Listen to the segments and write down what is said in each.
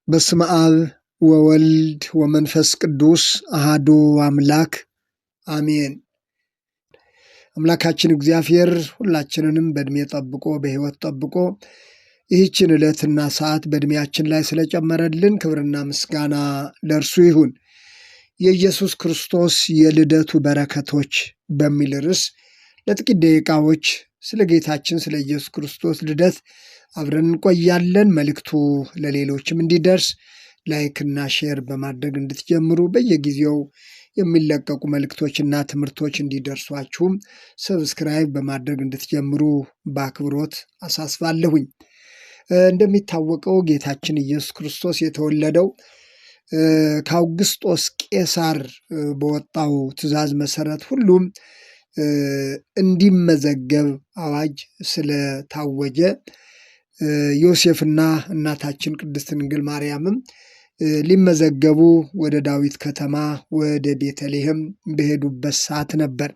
በስመ አብ ወወልድ ወመንፈስ ቅዱስ አሐዱ አምላክ አሜን። አምላካችን እግዚአብሔር ሁላችንንም በዕድሜ ጠብቆ በሕይወት ጠብቆ ይህችን ዕለትና ሰዓት በዕድሜያችን ላይ ስለጨመረልን ክብርና ምስጋና ለእርሱ ይሁን። የኢየሱስ ክርስቶስ የልደቱ በረከቶች በሚል ርዕስ ለጥቂት ደቂቃዎች ስለ ጌታችን ስለ ኢየሱስ ክርስቶስ ልደት አብረን እንቆያለን። መልእክቱ ለሌሎችም እንዲደርስ ላይክና ሼር በማድረግ እንድትጀምሩ በየጊዜው የሚለቀቁ መልእክቶችና ትምህርቶች እንዲደርሷችሁም ሰብስክራይብ በማድረግ እንድትጀምሩ በአክብሮት አሳስባለሁኝ። እንደሚታወቀው ጌታችን ኢየሱስ ክርስቶስ የተወለደው ከአውግስጦስ ቄሳር በወጣው ትእዛዝ መሰረት ሁሉም እንዲመዘገብ አዋጅ ስለታወጀ ዮሴፍና እናታችን ቅድስት ድንግል ማርያምም ሊመዘገቡ ወደ ዳዊት ከተማ ወደ ቤተልሔም በሄዱበት ሰዓት ነበር።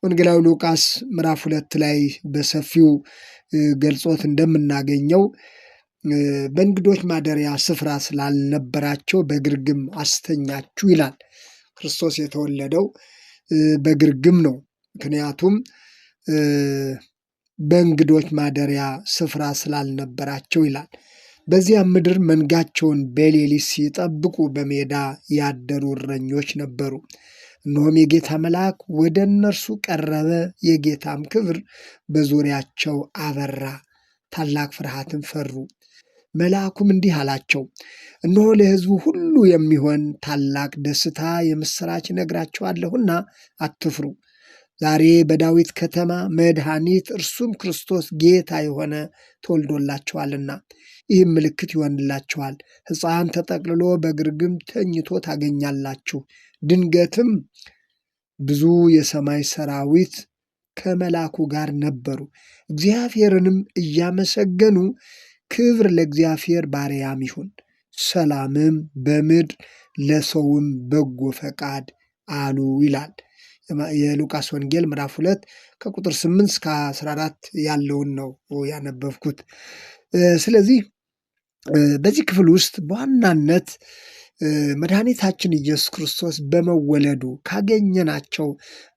ወንጌላዊ ሉቃስ ምዕራፍ 2 ላይ በሰፊው ገልጾት እንደምናገኘው በእንግዶች ማደሪያ ስፍራ ስላልነበራቸው በግርግም አስተኛችሁ ይላል። ክርስቶስ የተወለደው በግርግም ነው። ምክንያቱም በእንግዶች ማደሪያ ስፍራ ስላልነበራቸው ይላል። በዚያም ምድር መንጋቸውን በሌሊት ሲጠብቁ በሜዳ ያደሩ እረኞች ነበሩ። እነሆም የጌታ መልአክ ወደ እነርሱ ቀረበ፣ የጌታም ክብር በዙሪያቸው አበራ፣ ታላቅ ፍርሃትን ፈሩ። መልአኩም እንዲህ አላቸው፣ እነሆ ለሕዝቡ ሁሉ የሚሆን ታላቅ ደስታ የምሥራች እነግራችኋለሁና አትፍሩ። ዛሬ በዳዊት ከተማ መድኃኒት እርሱም ክርስቶስ ጌታ የሆነ ተወልዶላችኋልና፣ ይህም ምልክት ይሆንላችኋል፣ ሕፃን ተጠቅልሎ በግርግም ተኝቶ ታገኛላችሁ። ድንገትም ብዙ የሰማይ ሰራዊት ከመልአኩ ጋር ነበሩ፣ እግዚአብሔርንም እያመሰገኑ ክብር ለእግዚአብሔር በአርያም ይሁን፣ ሰላምም በምድር ለሰውም በጎ ፈቃድ አሉ ይላል። የሉቃስ ወንጌል ምዕራፍ 2 ከቁጥር 8 እስከ 14 ያለውን ነው ያነበብኩት። ስለዚህ በዚህ ክፍል ውስጥ በዋናነት መድኃኒታችን ኢየሱስ ክርስቶስ በመወለዱ ካገኘናቸው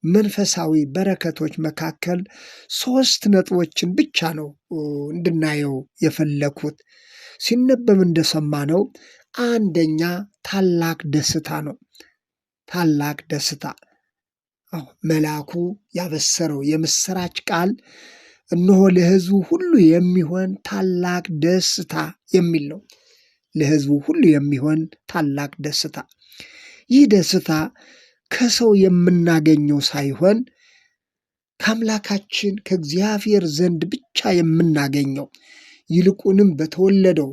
መንፈሳዊ በረከቶች መካከል 3 ነጥቦችን ብቻ ነው እንድናየው የፈለኩት። ሲነበብ እንደሰማነው አንደኛ ታላቅ ደስታ ነው። ታላቅ ደስታ መልአኩ ያበሰረው የምሥራች ቃል እነሆ ለሕዝቡ ሁሉ የሚሆን ታላቅ ደስታ የሚል ነው። ለሕዝቡ ሁሉ የሚሆን ታላቅ ደስታ። ይህ ደስታ ከሰው የምናገኘው ሳይሆን ከአምላካችን ከእግዚአብሔር ዘንድ ብቻ የምናገኘው ይልቁንም በተወለደው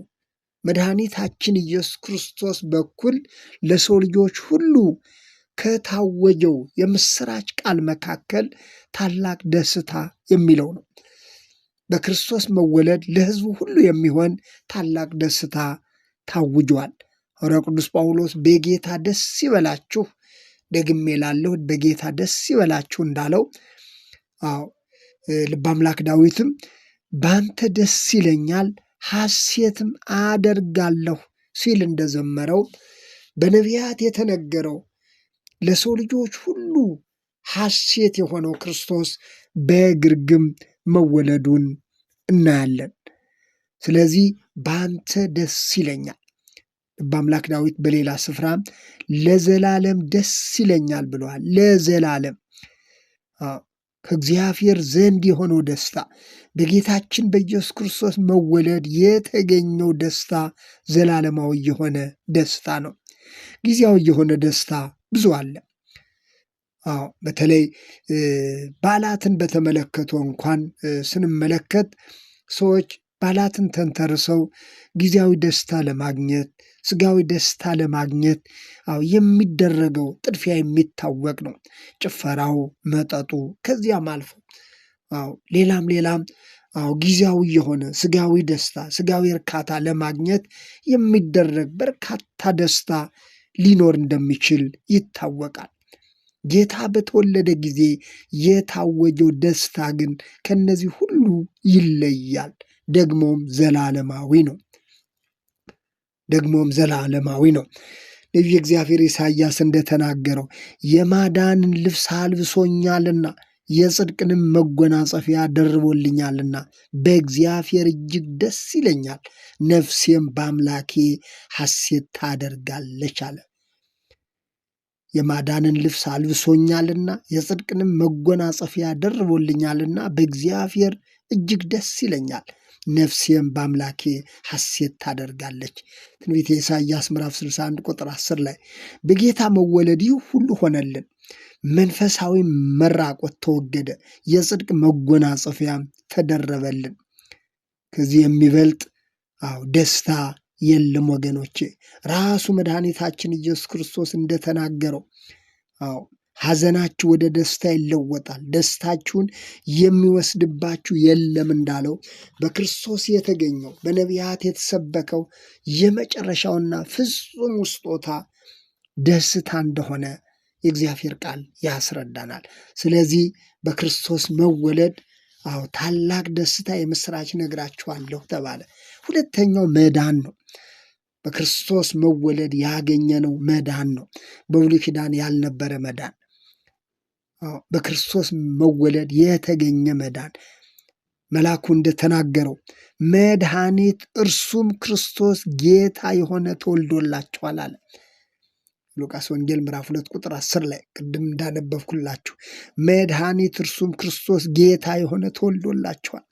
መድኃኒታችን ኢየሱስ ክርስቶስ በኩል ለሰው ልጆች ሁሉ ከታወጀው የምሥራች ቃል መካከል ታላቅ ደስታ የሚለው ነው። በክርስቶስ መወለድ ለሕዝቡ ሁሉ የሚሆን ታላቅ ደስታ ታውጇል። ሐዋርያው ቅዱስ ጳውሎስ በጌታ ደስ ይበላችሁ፣ ደግሜ እላለሁ በጌታ ደስ ይበላችሁ እንዳለው፣ ልበ አምላክ ዳዊትም በአንተ ደስ ይለኛል ሐሴትም አደርጋለሁ ሲል እንደዘመረው በነቢያት የተነገረው ለሰው ልጆች ሁሉ ሐሴት የሆነው ክርስቶስ በግርግም መወለዱን እናያለን። ስለዚህ በአንተ ደስ ይለኛል። በአምላክ ዳዊት በሌላ ስፍራ ለዘላለም ደስ ይለኛል ብለዋል። ለዘላለም ከእግዚአብሔር ዘንድ የሆነው ደስታ በጌታችን በኢየሱስ ክርስቶስ መወለድ የተገኘው ደስታ ዘላለማዊ የሆነ ደስታ ነው። ጊዜያዊ የሆነ ደስታ ብዙ አለ። በተለይ በዓላትን በተመለከቱ እንኳን ስንመለከት ሰዎች በዓላትን ተንተርሰው ጊዜያዊ ደስታ ለማግኘት ስጋዊ ደስታ ለማግኘት የሚደረገው ጥድፊያ የሚታወቅ ነው። ጭፈራው፣ መጠጡ፣ ከዚያም አልፎ ሌላም ጊዜያዊ የሆነ ስጋዊ ደስታ ስጋዊ እርካታ ለማግኘት የሚደረግ በርካታ ደስታ ሊኖር እንደሚችል ይታወቃል። ጌታ በተወለደ ጊዜ የታወጀው ደስታ ግን ከነዚህ ሁሉ ይለያል፣ ደግሞም ዘላለማዊ ነው። ደግሞም ዘላለማዊ ነው። ነቢየ እግዚአብሔር ኢሳይያስ እንደተናገረው የማዳንን ልብስ አልብሶኛልና የጽድቅንም መጎናጸፊያ ደርቦልኛልና በእግዚአብሔር እጅግ ደስ ይለኛል፣ ነፍሴም በአምላኬ ሐሴት ታደርጋለች አለ። የማዳንን ልብስ አልብሶኛልና የጽድቅንም መጎናጸፊያ ደርቦልኛልና በእግዚአብሔር እጅግ ደስ ይለኛል፣ ነፍሴም በአምላኬ ሐሴት ታደርጋለች። ትንቢተ ኢሳይያስ ምዕራፍ 61 ቁጥር 10 ላይ በጌታ መወለድ ይህ ሁሉ ሆነልን። መንፈሳዊ መራቆት ተወገደ፣ የጽድቅ መጎናጸፊያም ተደረበልን። ከዚህ የሚበልጥ ደስታ የለም ወገኖቼ። ራሱ መድኃኒታችን ኢየሱስ ክርስቶስ እንደተናገረው ሐዘናችሁ ወደ ደስታ ይለወጣል፣ ደስታችሁን የሚወስድባችሁ የለም እንዳለው በክርስቶስ የተገኘው በነቢያት የተሰበከው የመጨረሻውና ፍጹም ስጦታ ደስታ እንደሆነ የእግዚአብሔር ቃል ያስረዳናል። ስለዚህ በክርስቶስ መወለድ ታላቅ ደስታ የምስራች ነግራችኋለሁ ተባለ። ሁለተኛው መዳን ነው። በክርስቶስ መወለድ ያገኘነው መዳን ነው። በብሉይ ኪዳን ያልነበረ መዳን፣ በክርስቶስ መወለድ የተገኘ መዳን። መልአኩ እንደተናገረው መድኃኒት እርሱም ክርስቶስ ጌታ የሆነ ተወልዶላችኋል አለ። ሉቃስ ወንጌል ምዕራፍ 2 ቁጥር 10 ላይ ቅድም እንዳነበብኩላችሁ መድኃኒት እርሱም ክርስቶስ ጌታ የሆነ ተወልዶላችኋል።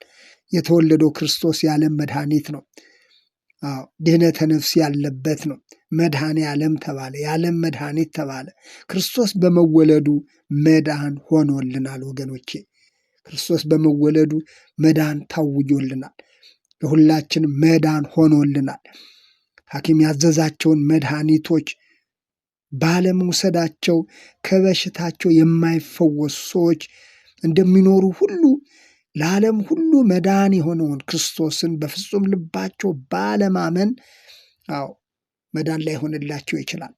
የተወለደው ክርስቶስ የዓለም መድኃኒት ነው። ድህነተ ነፍስ ያለበት ነው። መድኃኔ ዓለም ተባለ፣ የዓለም መድኃኒት ተባለ። ክርስቶስ በመወለዱ መዳን ሆኖልናል ወገኖቼ። ክርስቶስ በመወለዱ መዳን ታውጆልናል። ለሁላችንም መዳን ሆኖልናል። ሐኪም ያዘዛቸውን መድኃኒቶች ባለመውሰዳቸው ከበሽታቸው የማይፈወሱ ሰዎች እንደሚኖሩ ሁሉ ለዓለም ሁሉ መዳን የሆነውን ክርስቶስን በፍጹም ልባቸው ባለማመን መዳን ላይሆንላቸው ይችላል።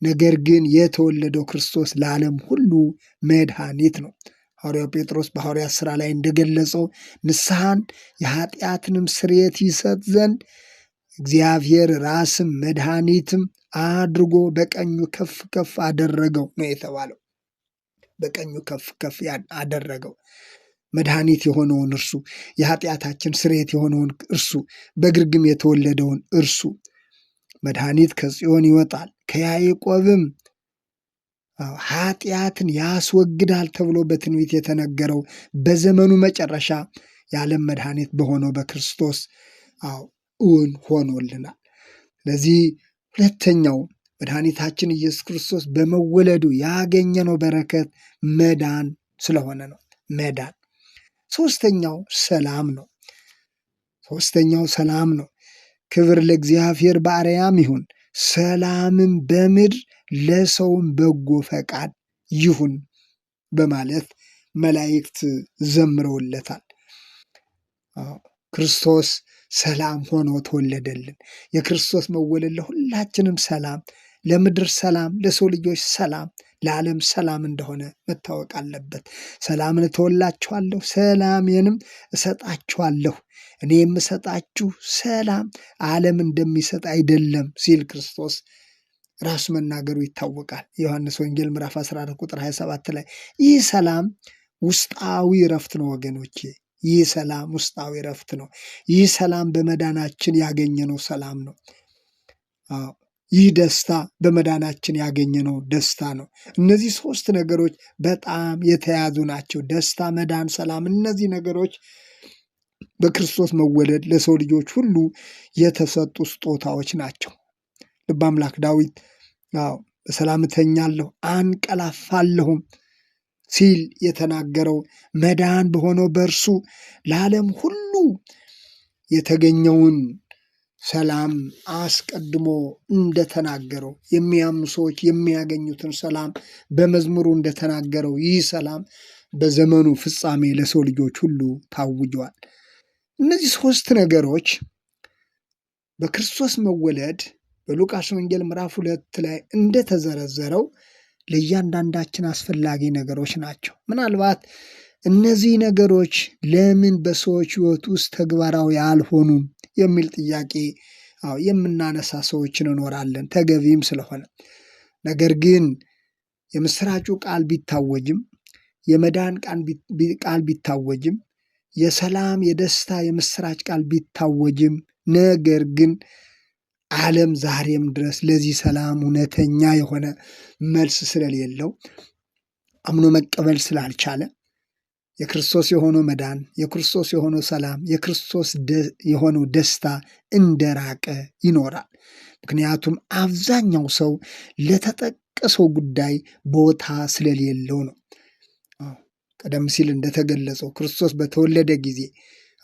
ነገር ግን የተወለደው ክርስቶስ ለዓለም ሁሉ መድኃኒት ነው። ሐዋርያው ጴጥሮስ በሐዋርያት ሥራ ላይ እንደገለጸው ንስሐን የኃጢአትንም ስርየት ይሰጥ ዘንድ እግዚአብሔር ራስም መድኃኒትም አድርጎ በቀኙ ከፍ ከፍ አደረገው ነው የተባለው። በቀኙ ከፍ ከፍ አደረገው። መድኃኒት የሆነውን እርሱ፣ የኃጢአታችን ስርየት የሆነውን እርሱ፣ በግርግም የተወለደውን እርሱ መድኃኒት ከጽዮን ይወጣል ከያዕቆብም ኃጢአትን ያስወግዳል ተብሎ በትንቢት የተነገረው በዘመኑ መጨረሻ የዓለም መድኃኒት በሆነው በክርስቶስ እውን ሆኖልናል። ስለዚህ ሁለተኛው መድኃኒታችን ኢየሱስ ክርስቶስ በመወለዱ ያገኘነው በረከት መዳን ስለሆነ ነው። መዳን። ሶስተኛው ሰላም ነው። ሰላም ነው። ክብር ለእግዚአብሔር በአርያም ይሁን፣ ሰላምም በምድር ለሰውም በጎ ፈቃድ ይሁን በማለት መላእክት ዘምረውለታል። ክርስቶስ ሰላም ሆኖ ተወለደልን። የክርስቶስ መወለድ ለሁላችንም ሰላም፣ ለምድር ሰላም፣ ለሰው ልጆች ሰላም፣ ለዓለም ሰላም እንደሆነ መታወቅ አለበት። ሰላምን እተወላችኋለሁ፣ ሰላሜንም እሰጣችኋለሁ፣ እኔ የምሰጣችሁ ሰላም ዓለም እንደሚሰጥ አይደለም ሲል ክርስቶስ ራሱ መናገሩ ይታወቃል። ዮሐንስ ወንጌል ምዕራፍ 14 ቁጥር 27 ላይ ይህ ሰላም ውስጣዊ ረፍት ነው ወገኖቼ። ይህ ሰላም ውስጣዊ ረፍት ነው። ይህ ሰላም በመዳናችን ያገኘነው ሰላም ነው። ይህ ደስታ በመዳናችን ያገኘነው ደስታ ነው። እነዚህ ሶስት ነገሮች በጣም የተያዙ ናቸው። ደስታ፣ መዳን፣ ሰላም። እነዚህ ነገሮች በክርስቶስ መወለድ ለሰው ልጆች ሁሉ የተሰጡ ስጦታዎች ናቸው። ልበ አምላክ ዳዊት በሰላም እተኛለሁ አንቀላፋለሁም ሲል የተናገረው መዳን በሆነው በእርሱ ለዓለም ሁሉ የተገኘውን ሰላም አስቀድሞ እንደተናገረው የሚያምኑ ሰዎች የሚያገኙትን ሰላም በመዝሙሩ እንደተናገረው ይህ ሰላም በዘመኑ ፍጻሜ ለሰው ልጆች ሁሉ ታውጇል። እነዚህ ሶስት ነገሮች በክርስቶስ መወለድ በሉቃስ ወንጌል ምዕራፍ 2 ላይ እንደተዘረዘረው ለእያንዳንዳችን አስፈላጊ ነገሮች ናቸው። ምናልባት እነዚህ ነገሮች ለምን በሰዎች ሕይወት ውስጥ ተግባራዊ አልሆኑም የሚል ጥያቄ የምናነሳ ሰዎች እንኖራለን፣ ተገቢም ስለሆነ። ነገር ግን የምስራቹ ቃል ቢታወጅም፣ የመዳን ቃል ቢታወጅም፣ የሰላም የደስታ የምስራች ቃል ቢታወጅም፣ ነገር ግን ዓለም ዛሬም ድረስ ለዚህ ሰላም እውነተኛ የሆነ መልስ ስለሌለው አምኖ መቀበል ስላልቻለ የክርስቶስ የሆነው መዳን፣ የክርስቶስ የሆነው ሰላም፣ የክርስቶስ የሆነው ደስታ እንደራቀ ይኖራል። ምክንያቱም አብዛኛው ሰው ለተጠቀሰው ጉዳይ ቦታ ስለሌለው ነው። ቀደም ሲል እንደተገለጸው ክርስቶስ በተወለደ ጊዜ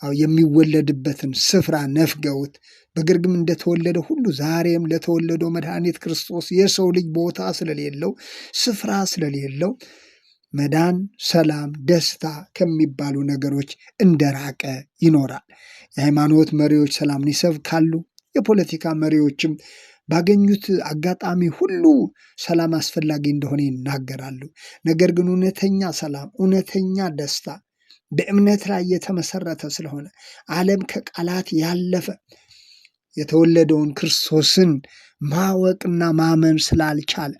የሚወለድበትን ስፍራ ነፍገውት በግርግም እንደተወለደ ሁሉ ዛሬም ለተወለደው መድኃኒት ክርስቶስ የሰው ልጅ ቦታ ስለሌለው፣ ስፍራ ስለሌለው መዳን፣ ሰላም፣ ደስታ ከሚባሉ ነገሮች እንደራቀ ይኖራል። የሃይማኖት መሪዎች ሰላምን ይሰብካሉ። የፖለቲካ መሪዎችም ባገኙት አጋጣሚ ሁሉ ሰላም አስፈላጊ እንደሆነ ይናገራሉ። ነገር ግን እውነተኛ ሰላም፣ እውነተኛ ደስታ በእምነት ላይ የተመሰረተ ስለሆነ ዓለም ከቃላት ያለፈ የተወለደውን ክርስቶስን ማወቅና ማመን ስላልቻለ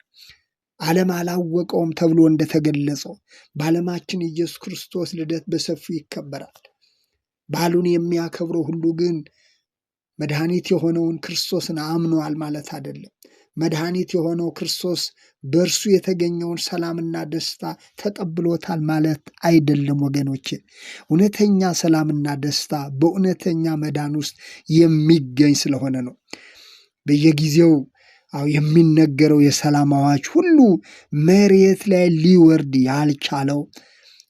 ዓለም አላወቀውም ተብሎ እንደተገለጸው በዓለማችን ኢየሱስ ክርስቶስ ልደት በሰፊው ይከበራል። በዓሉን የሚያከብረው ሁሉ ግን መድኃኒት የሆነውን ክርስቶስን አምኗል ማለት አይደለም። መድኃኒት የሆነው ክርስቶስ በእርሱ የተገኘውን ሰላምና ደስታ ተቀብሎታል ማለት አይደለም ወገኖቼ። እውነተኛ ሰላምና ደስታ በእውነተኛ መዳን ውስጥ የሚገኝ ስለሆነ ነው። በየጊዜው የሚነገረው የሰላም አዋጅ ሁሉ መሬት ላይ ሊወርድ ያልቻለው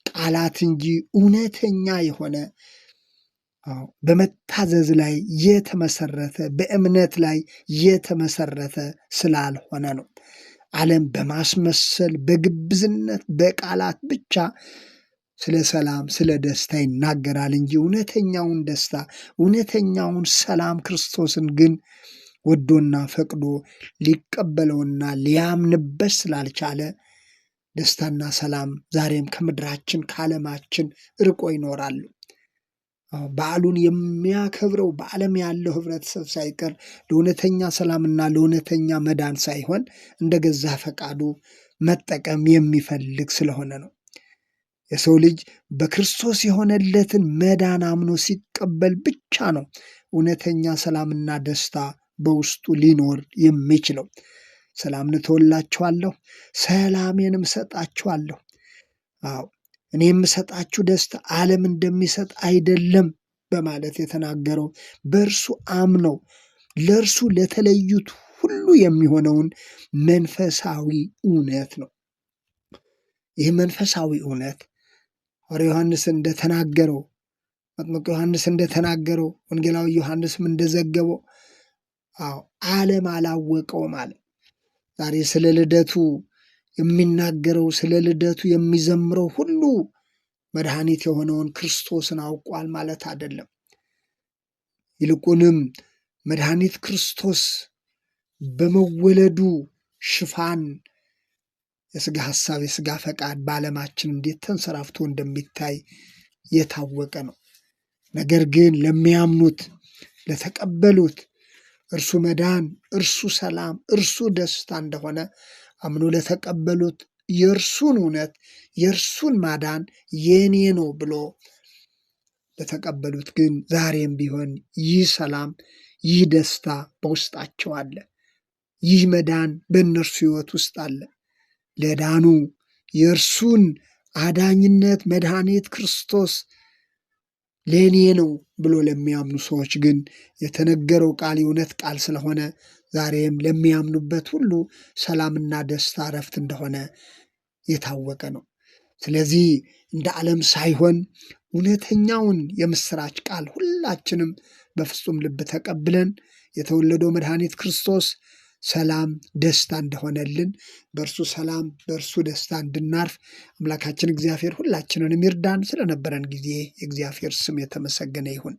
ቃላት እንጂ እውነተኛ የሆነ በመታዘዝ ላይ የተመሰረተ በእምነት ላይ የተመሰረተ ስላልሆነ ነው። ዓለም በማስመሰል በግብዝነት በቃላት ብቻ ስለ ሰላም ስለ ደስታ ይናገራል እንጂ እውነተኛውን ደስታ እውነተኛውን ሰላም ክርስቶስን ግን ወዶና ፈቅዶ ሊቀበለውና ሊያምንበት ስላልቻለ ደስታና ሰላም ዛሬም ከምድራችን ከዓለማችን ርቆ ይኖራሉ። በዓሉን የሚያከብረው በዓለም ያለው ህብረተሰብ ሳይቀር ለእውነተኛ ሰላምና ለእውነተኛ መዳን ሳይሆን እንደ ገዛ ፈቃዱ መጠቀም የሚፈልግ ስለሆነ ነው። የሰው ልጅ በክርስቶስ የሆነለትን መዳን አምኖ ሲቀበል ብቻ ነው እውነተኛ ሰላምና ደስታ በውስጡ ሊኖር የሚችለው። ሰላምን እተውላችኋለሁ፣ ሰላሜንም እሰጣችኋለሁ። እኔ የምሰጣችሁ ደስታ ዓለም እንደሚሰጥ አይደለም በማለት የተናገረው በእርሱ አምነው ለእርሱ ለተለዩት ሁሉ የሚሆነውን መንፈሳዊ እውነት ነው። ይህ መንፈሳዊ እውነት ሐዋርያው ዮሐንስ እንደተናገረው፣ መጥምቁ ዮሐንስ እንደተናገረው፣ ወንጌላዊ ዮሐንስም እንደዘገበው ዓለም አላወቀውም አለ። ዛሬ ስለ ልደቱ የሚናገረው ስለ ልደቱ የሚዘምረው ሁሉ መድኃኒት የሆነውን ክርስቶስን አውቋል ማለት አይደለም። ይልቁንም መድኃኒት ክርስቶስ በመወለዱ ሽፋን የሥጋ ሐሳብ የሥጋ ፈቃድ በዓለማችን እንዴት ተንሰራፍቶ እንደሚታይ የታወቀ ነው። ነገር ግን ለሚያምኑት ለተቀበሉት እርሱ መዳን፣ እርሱ ሰላም፣ እርሱ ደስታ እንደሆነ አምኖ ለተቀበሉት የእርሱን እውነት የእርሱን ማዳን የኔ ነው ብሎ ለተቀበሉት ግን ዛሬም ቢሆን ይህ ሰላም ይህ ደስታ በውስጣቸው አለ። ይህ መዳን በእነርሱ ሕይወት ውስጥ አለ። ለዳኑ የእርሱን አዳኝነት መድኃኒት ክርስቶስ ለእኔ ነው ብሎ ለሚያምኑ ሰዎች ግን የተነገረው ቃል የእውነት ቃል ስለሆነ ዛሬም ለሚያምኑበት ሁሉ ሰላምና ደስታ እረፍት እንደሆነ የታወቀ ነው። ስለዚህ እንደ ዓለም ሳይሆን እውነተኛውን የምስራች ቃል ሁላችንም በፍጹም ልብ ተቀብለን የተወለደው መድኃኒት ክርስቶስ ሰላም ደስታ እንደሆነልን በእርሱ ሰላም በእርሱ ደስታ እንድናርፍ አምላካችን እግዚአብሔር ሁላችንንም ይርዳን። ስለነበረን ጊዜ የእግዚአብሔር ስም የተመሰገነ ይሁን።